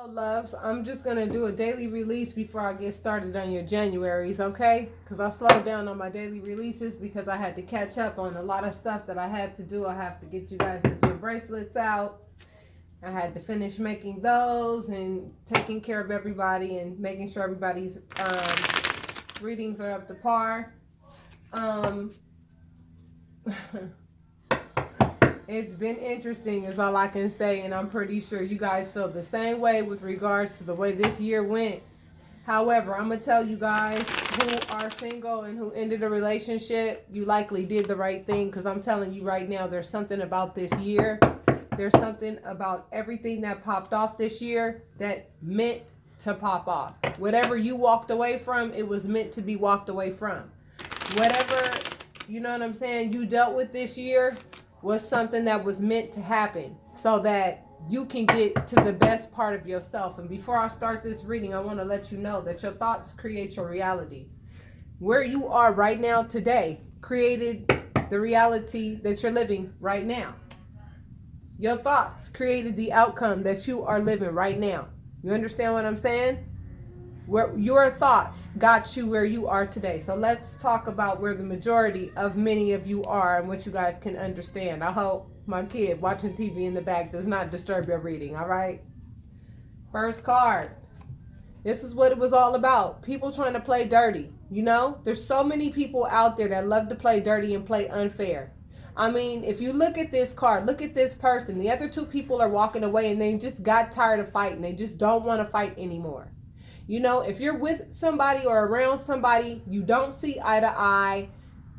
Hello, loves. I'm just going to do a daily release before I get started on your Januaries, okay? Because I slowed down on my daily releases because I had to catch up on a lot of stuff that I had to do. I have to get you guys your bracelets out. I had to finish making those and taking care of everybody and making sure everybody's readings are up to par. It's been interesting is all I can say, and I'm pretty sure you guys feel the same way with regards to the way this year went. However, I'm going to tell you guys who are single and who ended a relationship, you likely did the right thing, because I'm telling you right now, there's something about this year. There's something about everything that popped off this year that meant to pop off. Whatever you walked away from, it was meant to be walked away from. Whatever, you know what I'm saying, you dealt with this year was something that was meant to happen so that you can get to the best part of yourself. And before I start this reading, I want to let you know that your thoughts create your reality. Where you are right now today created the reality that you're living right now. Your thoughts created the outcome that you are living right now. You understand what I'm saying? Where your thoughts got you where you are today. So let's talk about where the majority of many of you are and what you guys can understand. I hope my kid watching TV in the back does not disturb your reading, all right? First card. This is what it was all about. People trying to play dirty. You know, there's so many people out there that love to play dirty and play unfair. I mean, if you look at this card, look at this person. The other two people are walking away and they just got tired of fighting. They just don't want to fight anymore. You know, if you're with somebody or around somebody, you don't see eye to eye.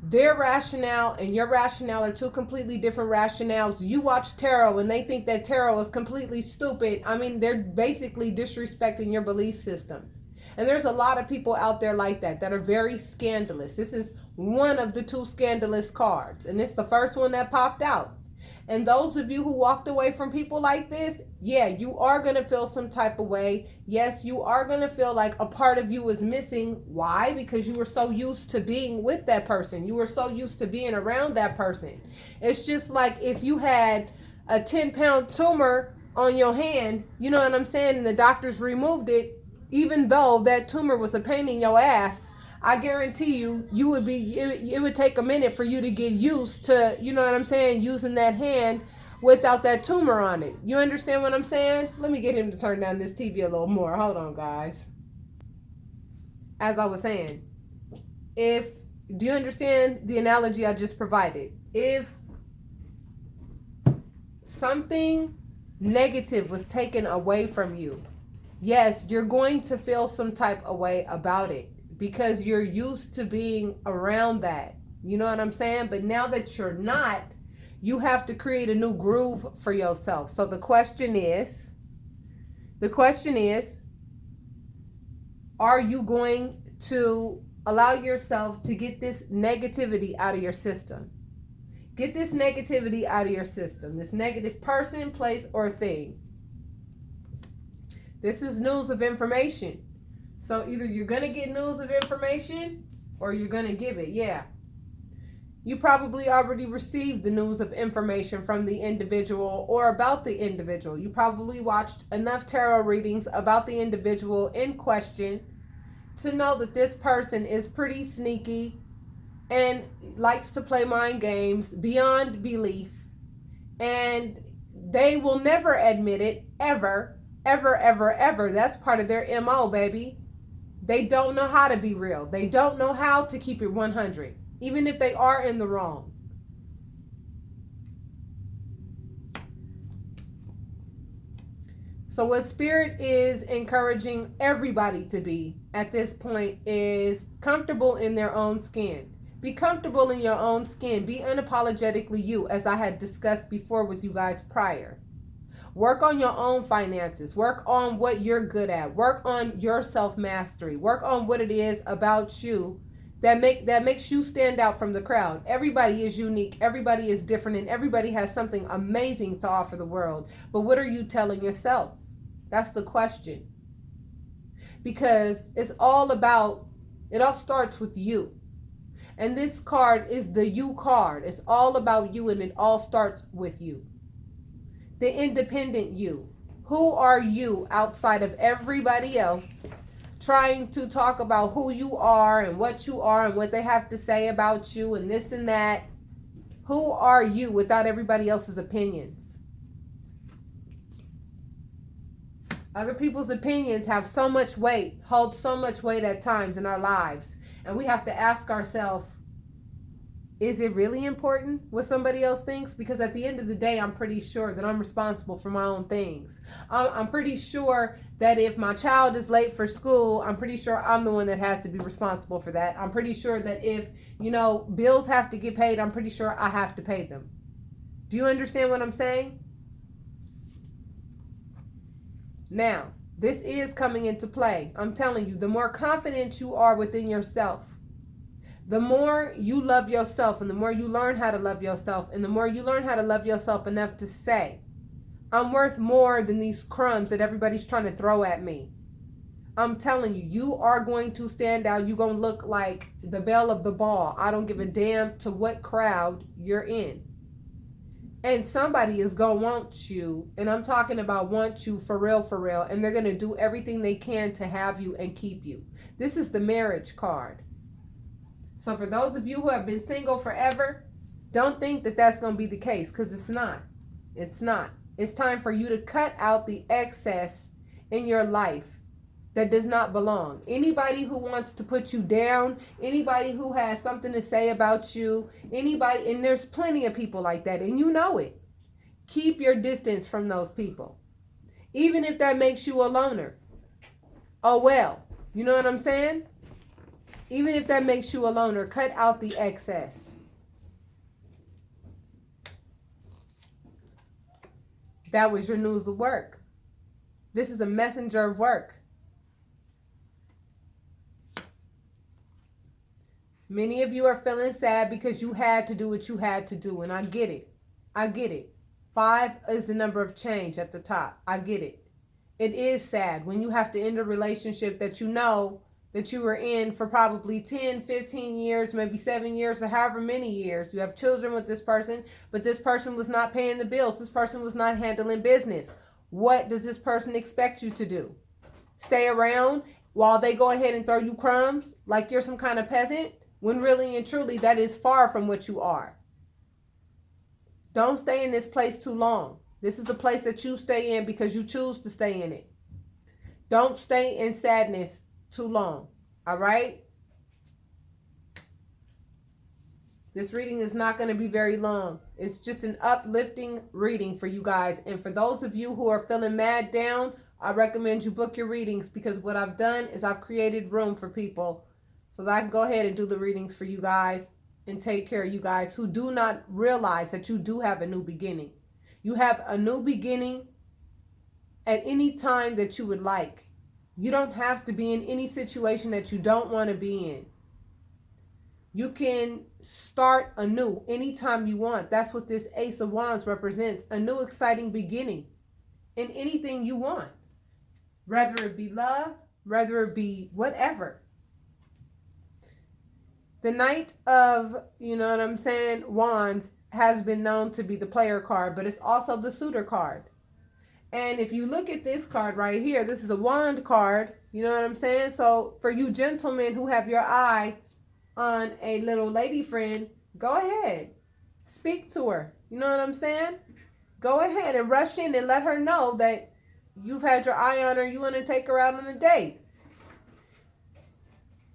Their rationale and your rationale are two completely different rationales. You watch tarot and they think that tarot is completely stupid. I mean, they're basically disrespecting your belief system. And there's a lot of people out there like that are very scandalous. This is one of the two scandalous cards. And it's the first one that popped out. And those of you who walked away from people like this, yeah, you are going to feel some type of way. Yes, you are going to feel like a part of you is missing. Why? Because you were so used to being with that person. You were so used to being around that person. It's just like if you had a 10-pound tumor on your hand, you know what I'm saying, and the doctors removed it, even though that tumor was a pain in your ass, I guarantee you would be, it would take a minute for you to get used to, you know what I'm saying, using that hand without that tumor on it. You understand what I'm saying? Let me get him to turn down this TV a little more. Hold on, guys. As I was saying, do you understand the analogy I just provided? If something negative was taken away from you, yes, you're going to feel some type of way about it, because you're used to being around that. You know what I'm saying? But now that you're not, you have to create a new groove for yourself. So the question is, are you going to allow yourself to get this negativity out of your system? Get this negativity out of your system. This negative person, place, or thing. This is news of information. So either you're going to get news of information or you're going to give it. Yeah. You probably already received the news of information from the individual or about the individual. You probably watched enough tarot readings about the individual in question to know that this person is pretty sneaky and likes to play mind games beyond belief. And they will never admit it, ever, ever, ever, ever. That's part of their MO, baby. They don't know how to be real. They don't know how to keep it 100, even if they are in the wrong. So what Spirit is encouraging everybody to be at this point is comfortable in their own skin. Be comfortable in your own skin. Be unapologetically you, as I had discussed before with you guys prior. Work on your own finances. Work on what you're good at. Work on your self-mastery. Work on what it is about you that makes you stand out from the crowd. Everybody is unique. Everybody is different. And everybody has something amazing to offer the world. But what are you telling yourself? That's the question. Because it all starts with you. And this card is the you card. It's all about you, and it all starts with you. The independent you. Who are you outside of everybody else trying to talk about who you are and what they have to say about you and this and that? Who are you without everybody else's opinions? Other people's opinions have so much weight, hold so much weight at times in our lives. And we have to ask ourselves, is it really important what somebody else thinks? Because at the end of the day, I'm pretty sure that I'm responsible for my own things. I'm pretty sure that if my child is late for school, I'm pretty sure I'm the one that has to be responsible for that. I'm pretty sure that if, bills have to get paid, I'm pretty sure I have to pay them. Do you understand what I'm saying? Now, this is coming into play. I'm telling you, the more confident you are within yourself, the more you love yourself, and the more you learn how to love yourself, and the more you learn how to love yourself enough to say, I'm worth more than these crumbs that everybody's trying to throw at me. I'm telling you, you are going to stand out. You're going to look like the belle of the ball. I don't give a damn to what crowd you're in. And somebody is going to want you, and I'm talking about want you for real, and they're going to do everything they can to have you and keep you. This is the marriage card. So for those of you who have been single forever, don't think that that's going to be the case, because it's not. It's not. It's time for you to cut out the excess in your life that does not belong. Anybody who wants to put you down, anybody who has something to say about you, anybody, and there's plenty of people like that, and you know it. Keep your distance from those people. Even if that makes you a loner. Oh well, you know what I'm saying? Even if that makes you a loner, cut out the excess. That was your news of work. This is a messenger of work. Many of you are feeling sad because you had to do what you had to do, and I get it. I get it. 5 is the number of change at the top. I get it. It is sad when you have to end a relationship that you know that you were in for probably 10, 15 years, maybe 7 years, or however many years. You have children with this person, but this person was not paying the bills. This person was not handling business. What does this person expect you to do? Stay around while they go ahead and throw you crumbs like you're some kind of peasant? When really and truly that is far from what you are. Don't stay in this place too long. This is a place that you stay in because you choose to stay in it. Don't stay in sadness too long. All right? This reading is not going to be very long. It's just an uplifting reading for you guys. And for those of you who are feeling mad down, I recommend you book your readings, because what I've done is I've created room for people so that I can go ahead and do the readings for you guys and take care of you guys who do not realize that you do have a new beginning. You have a new beginning at any time that you would like. You don't have to be in any situation that you don't want to be in. You can start anew anytime you want. That's what this Ace of Wands represents. A new exciting beginning in anything you want. Whether it be love, whether it be whatever. The Knight of, Wands has been known to be the player card, but it's also the suitor card. And if you look at this card right here, this is a wand card. You know what I'm saying? So for you gentlemen who have your eye on a little lady friend, go ahead. Speak to her. You know what I'm saying? Go ahead and rush in and let her know that you've had your eye on her. You want to take her out on a date.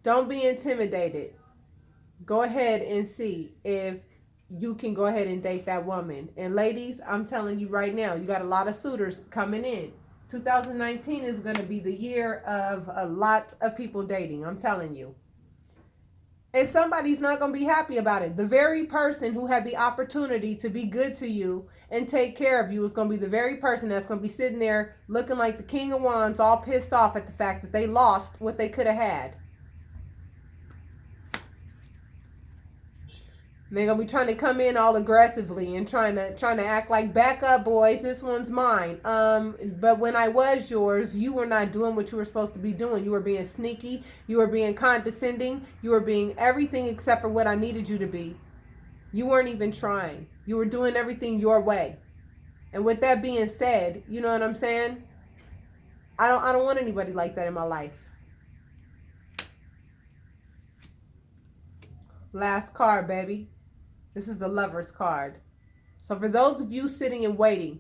Don't be intimidated. Go ahead and see if you can go ahead and date that woman. And ladies, I'm telling you right now, you got a lot of suitors coming in. 2019 is going to be the year of a lot of people dating. I'm telling you. And somebody's not going to be happy about it. The very person who had the opportunity to be good to you and take care of you is going to be the very person that's going to be sitting there looking like the King of Wands, all pissed off at the fact that they lost what they could have had. They're going to be trying to come in all aggressively and trying to act like, back up, boys, this one's mine. But when I was yours, you were not doing what you were supposed to be doing. You were being sneaky. You were being condescending. You were being everything except for what I needed you to be. You weren't even trying. You were doing everything your way. And with that being said, you know what I'm saying? I don't want anybody like that in my life. Last card, baby. This is the Lover's card. So for those of you sitting and waiting,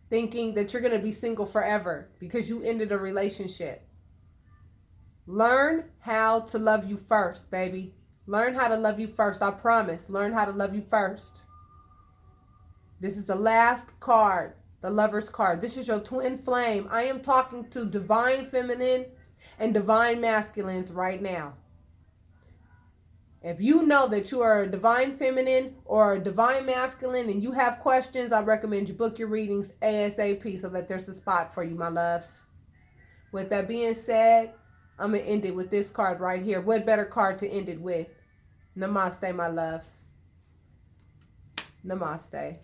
thinking that you're going to be single forever because you ended a relationship, learn how to love you first, baby. Learn how to love you first. I promise. Learn how to love you first. This is the last card, the Lover's card. This is your twin flame. I am talking to divine feminines and divine masculines right now. If you know that you are a divine feminine or a divine masculine and you have questions, I recommend you book your readings ASAP so that there's a spot for you, my loves. With that being said, I'm going to end it with this card right here. What better card to end it with? Namaste, my loves. Namaste.